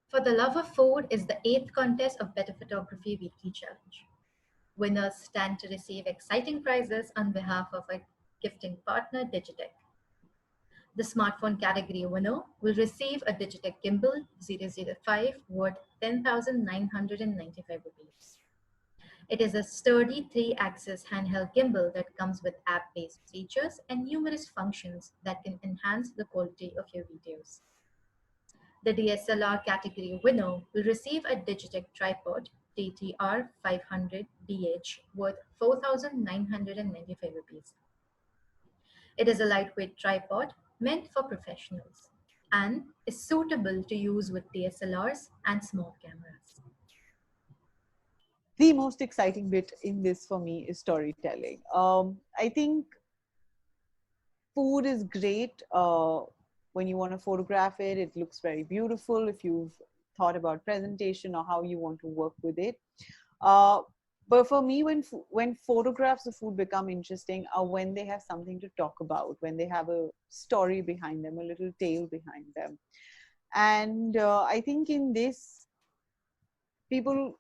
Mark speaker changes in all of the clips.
Speaker 1: For the Love of Food is the 8th contest of Better Photography Weekly Challenge. Winners stand to receive exciting prizes on behalf of our gifting partner Digitek. The smartphone category winner will receive a Digitek Gimbal 005 worth 10,995 rupees. It is a sturdy 3-axis handheld gimbal that comes with app-based features and numerous functions that can enhance the quality of your videos. The DSLR category winner will receive a Digitek tripod TTR 500BH worth 4,995 rupees. It is a lightweight tripod meant for professionals and is suitable to use with DSLRs and small cameras.
Speaker 2: The most exciting bit in this for me is storytelling. I think food is great when you want to photograph it. It looks very beautiful if you've thought about presentation or how you want to work with it. Uh, but for me, when photographs of food become interesting are when they have something to talk about, when they have a story behind them, a little tale behind them. And I think in this, people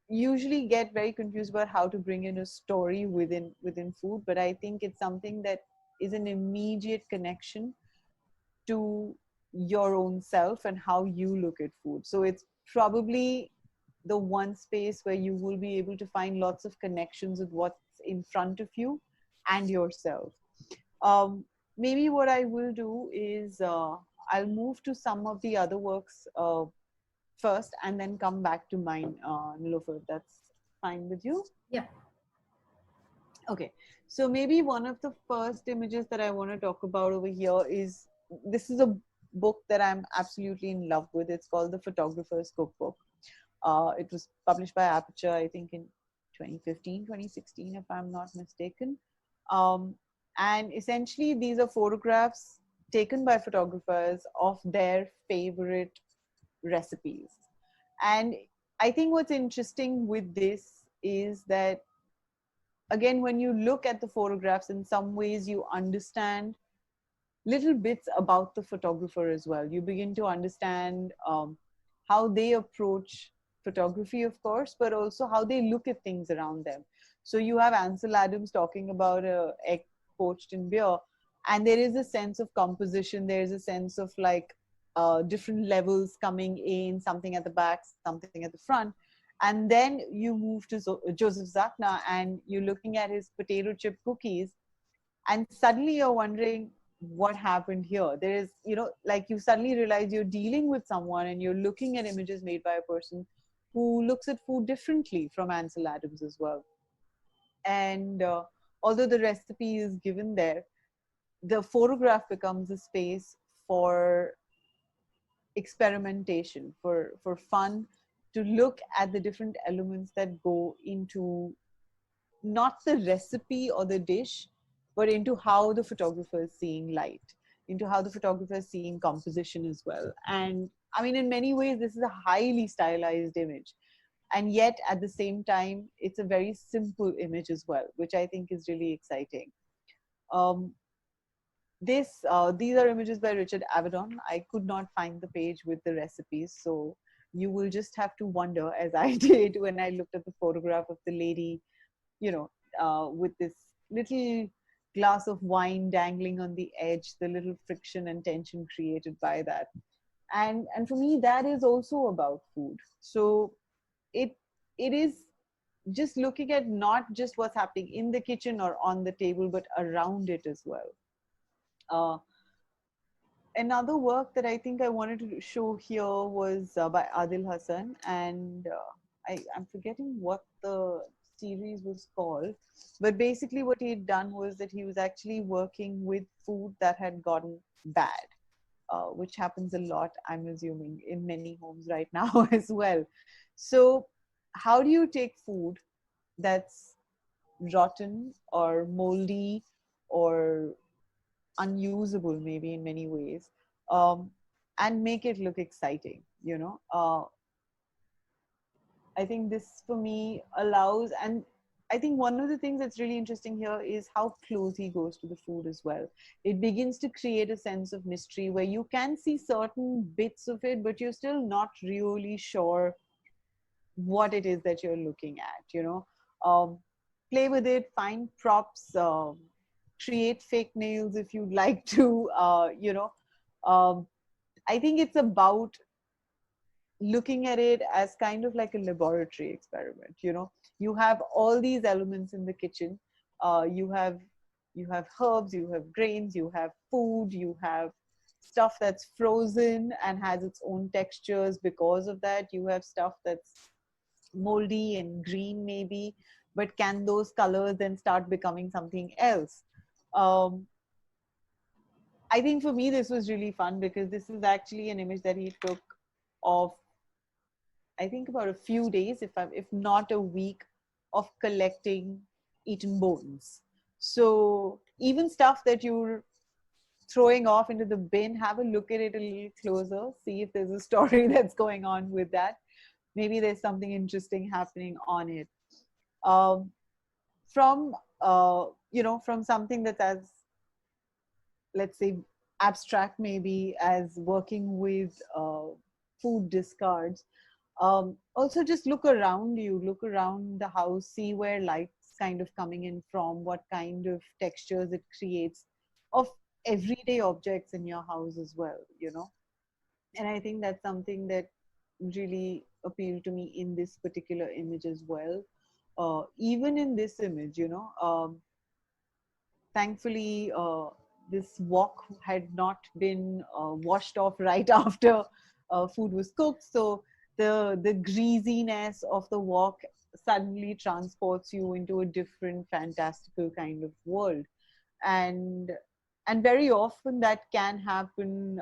Speaker 2: usually get very confused about how to bring in a story within food. But I think it's something that is an immediate connection to your own self and how you look at food. So it's probably the one space where you will be able to find lots of connections with what's in front of you and yourself. Maybe what I will do is I'll move to some of the other works first and then come back to mine, Nilofer, if that's fine with you.
Speaker 1: Yeah.
Speaker 2: Okay, so maybe one of the first images that I want to talk about over here is, this is a book that I'm absolutely in love with. It's called The Photographer's Cookbook. It was published by Aperture, I think in 2015, 2016, if I'm not mistaken. And essentially these are photographs taken by photographers of their favorite recipes. And I think what's interesting with this is that, again, when you look at the photographs, in some ways you understand little bits about the photographer as well. You begin to understand how they approach photography, of course, but also how they look at things around them. So you have Ansel Adams talking about egg poached in beer, and there is a sense of composition. There is a sense of like different levels coming in, something at the back, something at the front. And then you move to Joseph Zachner, and you're looking at his potato chip cookies, and suddenly you're wondering what happened here. There is, like, you suddenly realize you're dealing with someone and you're looking at images made by a person who looks at food differently from Ansel Adams as well. And although the recipe is given there, the photograph becomes a space for experimentation, for fun, to look at the different elements that go into not the recipe or the dish, but into how the photographer is seeing light, into how the photographer is seeing composition as well. And I mean, in many ways, this is a highly stylized image. And yet, at the same time, it's a very simple image as well, which I think is really exciting. Um, these are images by Richard Avedon. I could not find the page with the recipes, so you will just have to wonder, as I did when I looked at the photograph of the lady, with this little glass of wine dangling on the edge, the little friction and tension created by that. And for me, that is also about food. So it is just looking at not just what's happening in the kitchen or on the table, but around it as well. Uh, Another work that I think I wanted to show here was by Adil Hassan, and I'm forgetting what the series was called, but basically what he had done was that he was actually working with food that had gotten bad, which happens a lot, I'm assuming, in many homes right now as well. So how do you take food that's rotten or moldy or unusable maybe in many ways, um, and make it look exciting, I think this for me allows, and I think one of the things that's really interesting here is how close he goes to the food as well. It begins to create a sense of mystery where you can see certain bits of it, but you're still not really sure what it is that you're looking at, you know. Um, Play with it, find props, create fake nails if you'd like to, Um, I think it's about looking at it as kind of like a laboratory experiment. You know, you have all these elements in the kitchen. You have herbs, you have grains, you have food, you have stuff that's frozen and has its own textures because of that. You have stuff that's moldy and green maybe, but can those colors then start becoming something else? um, I think for me this was really fun because this is actually an image that he took of, I think, about a few days, if not a week, of collecting eaten bones. So even stuff that you're throwing off into the bin, have a look at it a little closer, see if there's a story that's going on with that. Maybe there's something interesting happening on it. Um, from from something that's as, let's say, abstract maybe as working with food discards. Also just look around you, look around the house, see where light's kind of coming in from, what kind of textures it creates of everyday objects in your house as well, you know. And I think that's something that really appealed to me in this particular image as well. Even in this image, thankfully, this wok had not been washed off right after food was cooked. So the greasiness of the wok suddenly transports you into a different fantastical kind of world. And and very often that can happen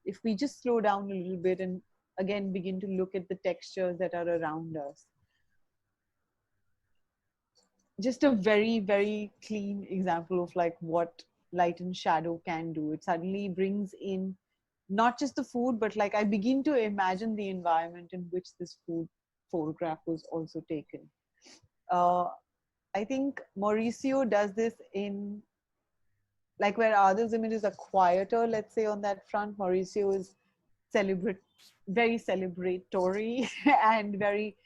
Speaker 2: if we just slow down a little bit and again begin to look at the textures that are around us. Just a very, very clean example of like what light and shadow can do. It suddenly brings in not just the food, but like I begin to imagine the environment in which this food photograph was also taken. uh, I think Mauricio does this in, like, where others images are quieter, let's say, on that front, Mauricio is celebrate very celebratory and very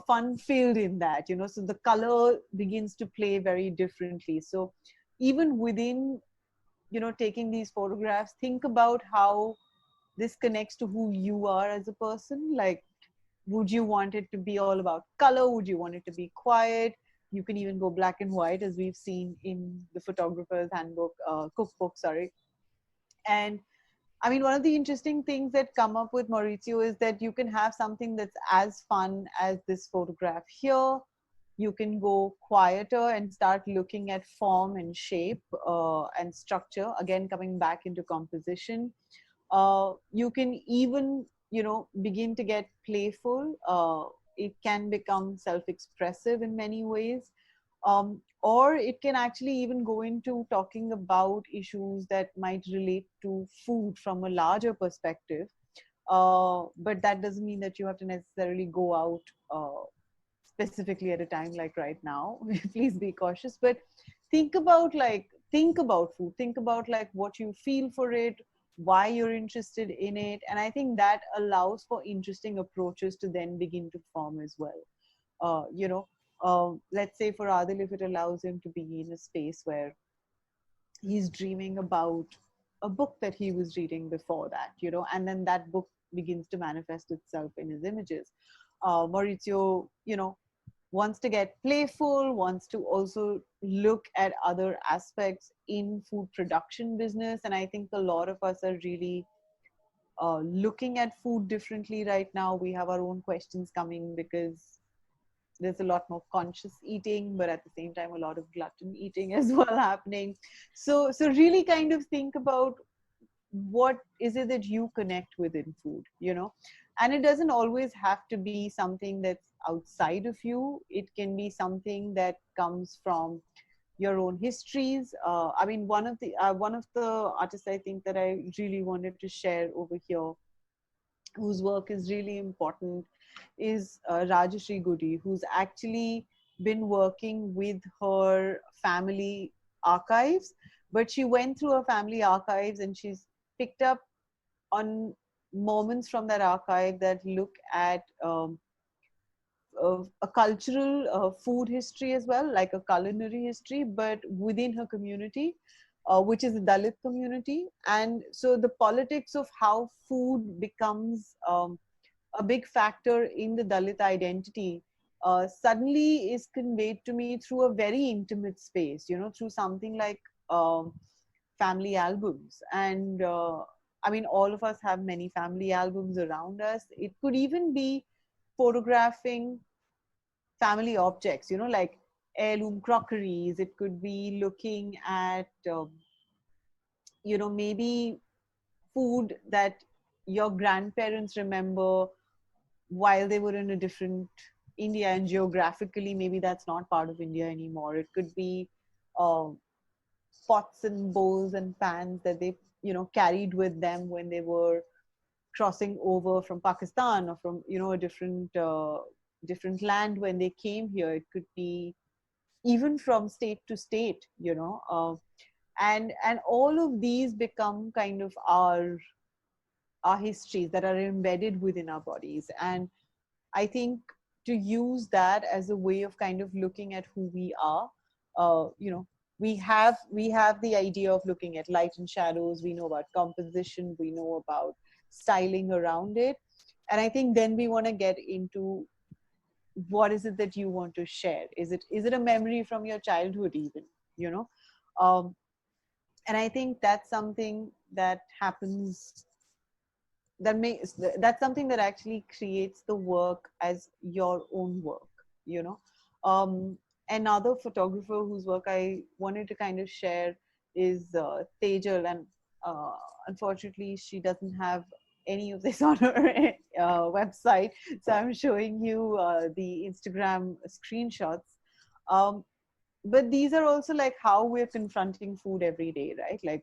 Speaker 2: fun filled in that, you know. So the color begins to play very differently. So even within, taking these photographs, think about how this connects to who you are as a person. Like, would you want it to be all about color? Would you want it to be quiet? You can even go black and white, as we've seen in the photographer's handbook, cookbook, sorry. And I mean, one of the interesting things that come up with Maurizio is that you can have something that's as fun as this photograph here. You can go quieter and start looking at form and shape and structure, again, coming back into composition. You can even, begin to get playful. It can become self-expressive in many ways. Or it can actually even go into talking about issues that might relate to food from a larger perspective. But that doesn't mean that you have to necessarily go out specifically at a time like right now. Please be cautious. But think about food. Think about like what you feel for it, why you're interested in it, and I think that allows for interesting approaches to then begin to form as well. uh, you know let's say for Adil, if it allows him to be in a space where he's dreaming about a book that he was reading before that, and then that book begins to manifest itself in his images. Maurizio, wants to get playful, wants to also look at other aspects in food production business. And I think a lot of us are really looking at food differently right now. We have our own questions coming because there's a lot more conscious eating, but at the same time a lot of glutton eating as well happening. So really kind of think about what is it that you connect with in food, and it doesn't always have to be something that's outside of you. It can be something that comes from your own histories. I mean, one of the artists I think that I really wanted to share over here, whose work is really important, is Rajashri Goody, who's actually been working with her family archives, but she went through her family archives and she's picked up on moments from that archive that look at a cultural food history as well, like a culinary history, but within her community, which is the Dalit community. And so the politics of how food becomes a big factor in the Dalit identity suddenly is conveyed to me through a very intimate space, through something like um, family albums. And I mean, all of us have many family albums around us. It could even be photographing family objects, like heirloom crockeries. It could be looking at, maybe food that your grandparents remember while they were in a different India, and geographically, maybe that's not part of India anymore. It could be uh, pots and bowls and pans that they, carried with them when they were crossing over from Pakistan or from, a different land when they came here. It could be even from state to state, and all of these become kind of our histories that are embedded within our bodies. And I think to use that as a way of kind of looking at who we are, uh, you know, we have the idea of looking at light and shadows. We know about composition. We know about styling around it, and I think then we want to get into what is it that you want to share. Is it a memory from your childhood even, you know um, and I think that's something that happens, that's something that actually creates the work as your own work, you know um, another photographer whose work I wanted to kind of share is Tejal. And uh, unfortunately she doesn't have any of this on her website, so I'm showing you the Instagram screenshots. um, but these are also like how we're confronting food every day, right? Like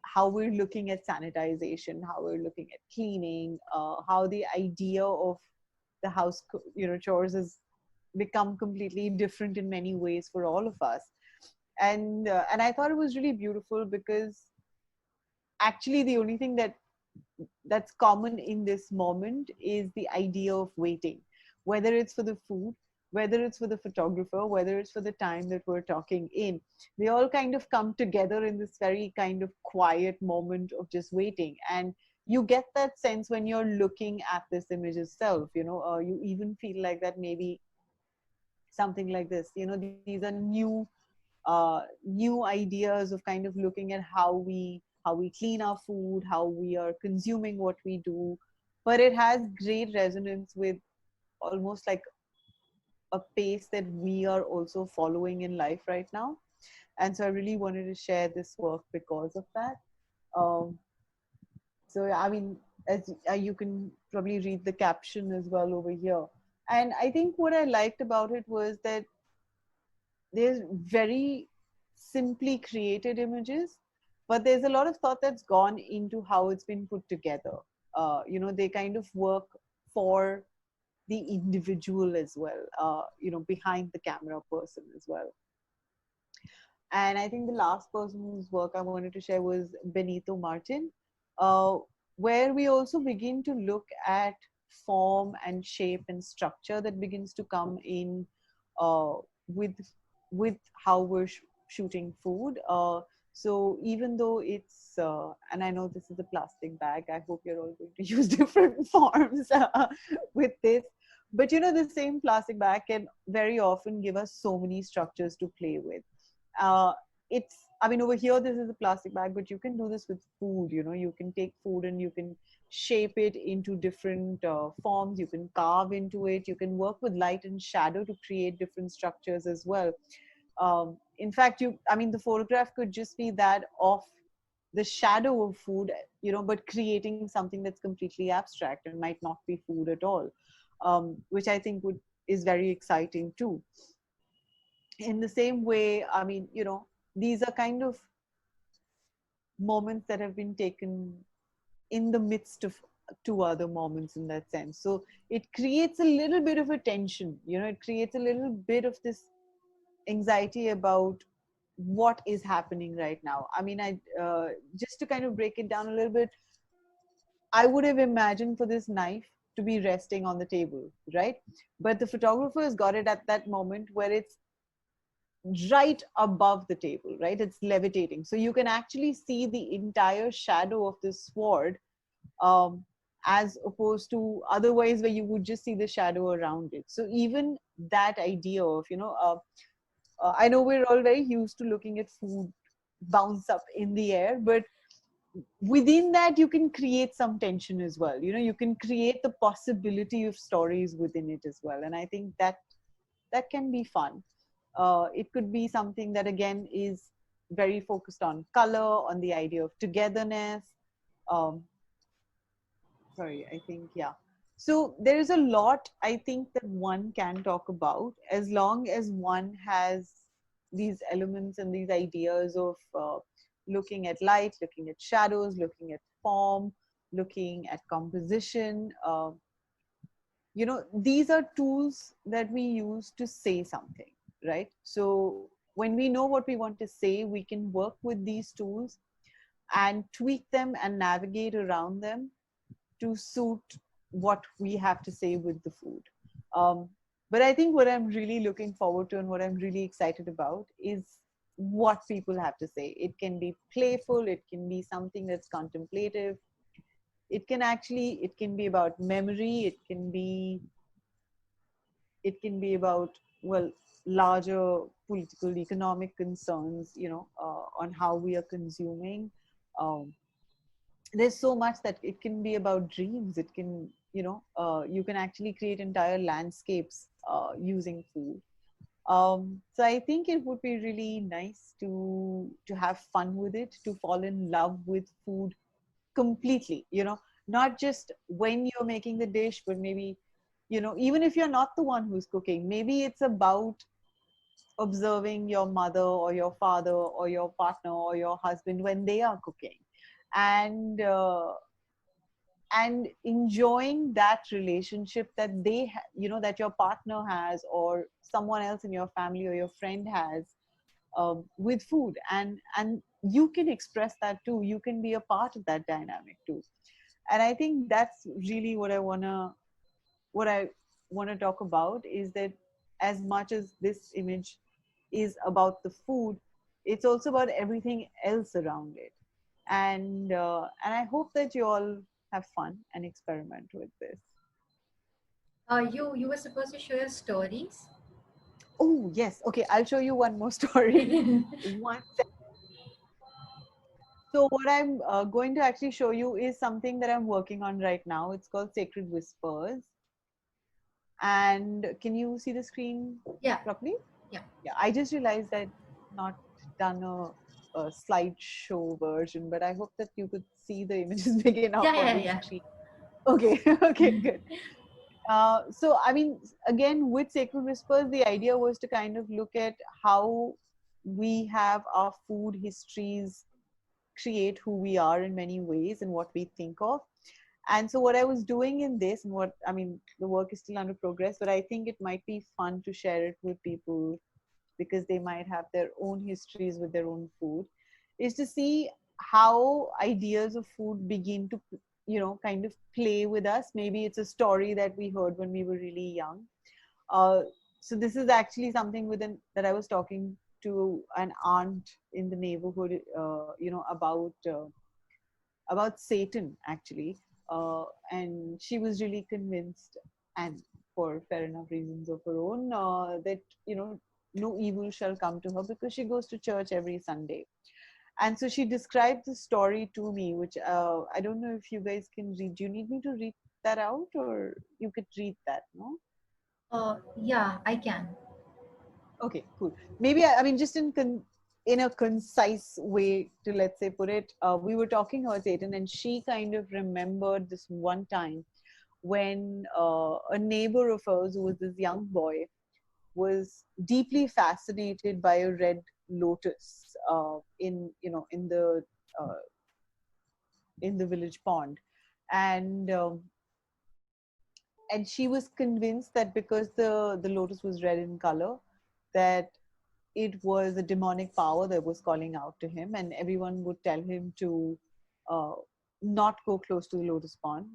Speaker 2: how we're looking at sanitization, how we're looking at cleaning, how the idea of the house, chores has become completely different in many ways for all of us. And I thought it was really beautiful because actually the only thing that's common in this moment is the idea of waiting, whether it's for the food, whether it's for the photographer, whether it's for the time that we're talking in. They all kind of come together in this very kind of quiet moment of just waiting. And you get that sense when you're looking at this image itself. You even feel like that maybe something like this. These are new ideas of kind of looking at how we clean our food, how we are consuming what we do. But it has great resonance with almost like a pace that we are also following in life right now. And so I really wanted to share this work because of that. um, so I mean, as you can probably read the caption as well over here. And I think what I liked about it was that there's very simply created images, but there's a lot of thought that's gone into how it's been put together. They kind of work for the individual as well, behind the camera person as well. And I think the last person whose work I wanted to share was Benito Martin, uh, where we also begin to look at form and shape and structure that begins to come in uh, with with how we're shooting food. So even though and I know this is a plastic bag, I hope you're all going to use different forms with this. But the same plastic bag can very often give us so many structures to play with. uh, it's I mean, over here this is a plastic bag, but you can do this with food. You can take food and you can shape it into different forms. You can carve into it. You can work with light and shadow to create different structures as well. In fact, the photograph could just be that of the shadow of food, but creating something that's completely abstract and might not be food at all, which I think would is very exciting too. In the same way, these are kind of moments that have been taken in the midst of two other moments in that sense. So it creates a little bit of a tension, it creates a little bit of this anxiety about what is happening right now. I mean, I just to kind of break it down a little bit, I would have imagined for this knife to be resting on the table, right? But the photographer has got it at that moment where it's right above the table, right? It's levitating. So you can actually see the entire shadow of this sword, um, as opposed to otherwise where you would just see the shadow around it. So even that idea of, I know we're all very used to looking at food bounce up in the air, but within that you can create some tension as well. You can create the possibility of stories within it as well, and I think that can be fun. It could be something that again is very focused on color, on the idea of togetherness. um, Sorry, I think, yeah. So there is a lot I think that one can talk about, as long as one has these elements and these ideas of looking at light, looking at shadows, looking at form, looking at composition. These are tools that we use to say something, right? So when we know what we want to say, we can work with these tools and tweak them and navigate around them to suit what we have to say with the food. Um, but I think what I'm really looking forward to and what I'm really excited about is what people have to say. It can be playful, it can be something that's contemplative. It can be about memory, it can be about, well, larger political, economic concerns, on how we are consuming. Um, there's so much that it can be about dreams. It can, you can actually create entire landscapes using food. So I think it would be really nice to have fun with it, to fall in love with food completely, not just when you're making the dish, but maybe, even if you're not the one who's cooking, maybe it's about observing your mother or your father or your partner or your husband when they are cooking, and enjoying that relationship that that your partner has, or someone else in your family or your friend has, with food, and you can express that too. You can be a part of that dynamic too. And I think that's really what I want to talk about, is that as much as this image is about the food, it's also about everything else around it. And I hope that you all have fun and experiment with this.
Speaker 1: You were supposed to share stories.
Speaker 2: Oh yes, okay, I'll show you one more story. One So what I'm going to actually show you is something that I'm working on right now. It's called Sacred Whispers. And can you see the screen
Speaker 1: Yeah,
Speaker 2: properly?
Speaker 1: yeah,
Speaker 2: Yeah, I just realized I'd not done a slideshow version, but I hope that you could see the images big enough
Speaker 1: yeah,
Speaker 2: on
Speaker 1: yeah,
Speaker 2: the
Speaker 1: yeah.
Speaker 2: screen. Okay, okay, good. So, I mean, again, with Sacred Whispers, the idea was to kind of look at how we have our food histories create who we are in many ways and what we think of. And so what I was doing in this, and what I mean, the work is still under progress, but I think it might be fun to share it with people because they might have their own histories with their own food, is to see how ideas of food begin to, kind of play with us. Maybe it's a story that we heard when we were really young. uh, so this is actually something that I was talking to an aunt in the neighborhood, about Satan actually, and she was really convinced, and for fair enough reasons of her own, that no evil shall come to her because she goes to church every Sunday. And so she described the story to me, which I don't know if you guys can read. Do you need me to read that out, or you could read that? No.
Speaker 1: Yeah, I can.
Speaker 2: Okay, cool. Maybe I mean, just in a concise way to, let's say, put it, we were talking about Satan, and she kind of remembered this one time when a neighbor of hers, who was this young boy, was deeply fascinated by a red lotus uh, in the village pond. and and she was convinced that because the lotus was red in color, that it was a demonic power that was calling out to him, and everyone would tell him to uh, not go close to the lotus pond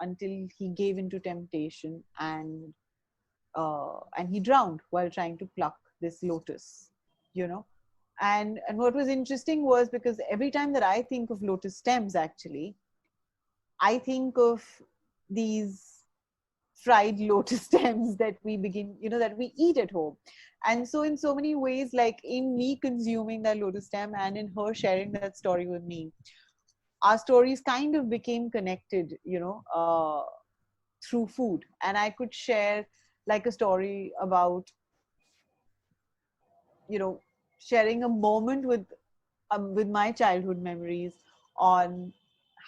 Speaker 2: until he gave into temptation, and he drowned while trying to pluck this lotus, you know. And what was interesting was, because every time that I think of lotus stems, actually, I think of these fried lotus stems that we begin, that we eat at home. And so, in so many ways, like in me consuming that lotus stem and in her sharing that story with me, our stories kind of became connected, through food. And I could share like a story about, you know, sharing a moment with my childhood memories on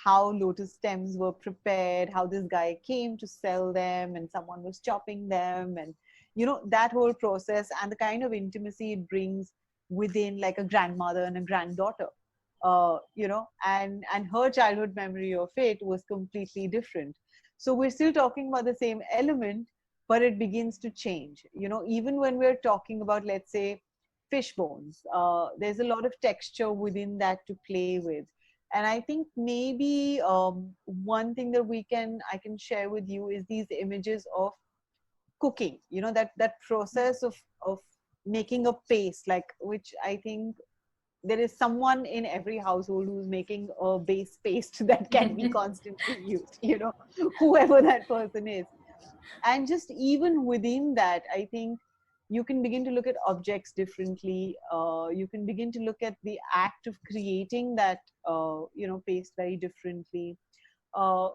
Speaker 2: how lotus stems were prepared, how this guy came to sell them, and someone was chopping them, and that whole process, and the kind of intimacy it brings within like a grandmother and a granddaughter. And her childhood memory of it was completely different. So we're still talking about the same element, but it begins to change. Even when we're talking about, let's say, fish bones. There's a lot of texture within that to play with. And I think maybe one thing that I can share with you is these images of cooking. That process of making a paste, like, which I think there is someone in every household who's making a base paste that can be constantly used. Whoever that person is. And just even within that, I think you can begin to look at objects differently. You can begin to look at the act of creating that paste very differently. uh,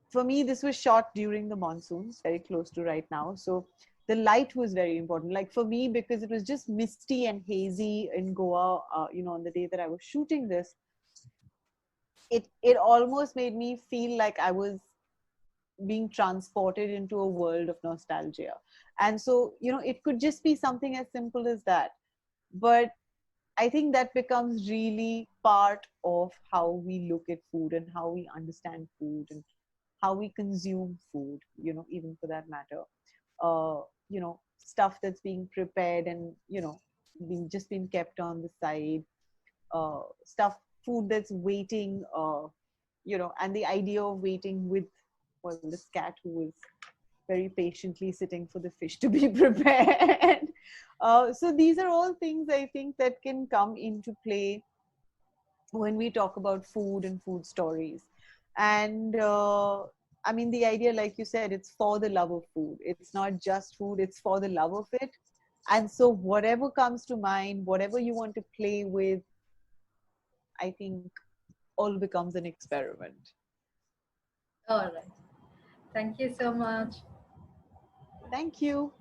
Speaker 2: for me, this was shot during the monsoons, very close to right now, so the light was very important, like for me, because it was just misty and hazy in Goa, on the day that I was shooting this. It almost made me feel like I was being transported into a world of nostalgia. And so, it could just be something as simple as that. But I think that becomes really part of how we look at food and how we understand food and how we consume food, even for that matter. Stuff that's being prepared and, being kept on the side, stuff, food that's waiting, and the idea of waiting with, well, this cat who is very patiently sitting for the fish to be prepared. So these are all things I think that can come into play when we talk about food and food stories. And I mean, the idea, like you said, it's for the love of food. It's not just food, it's for the love of it. And so whatever comes to mind, whatever you want to play with, I think all becomes an experiment.
Speaker 1: All right. Thank you so much.
Speaker 2: Thank you.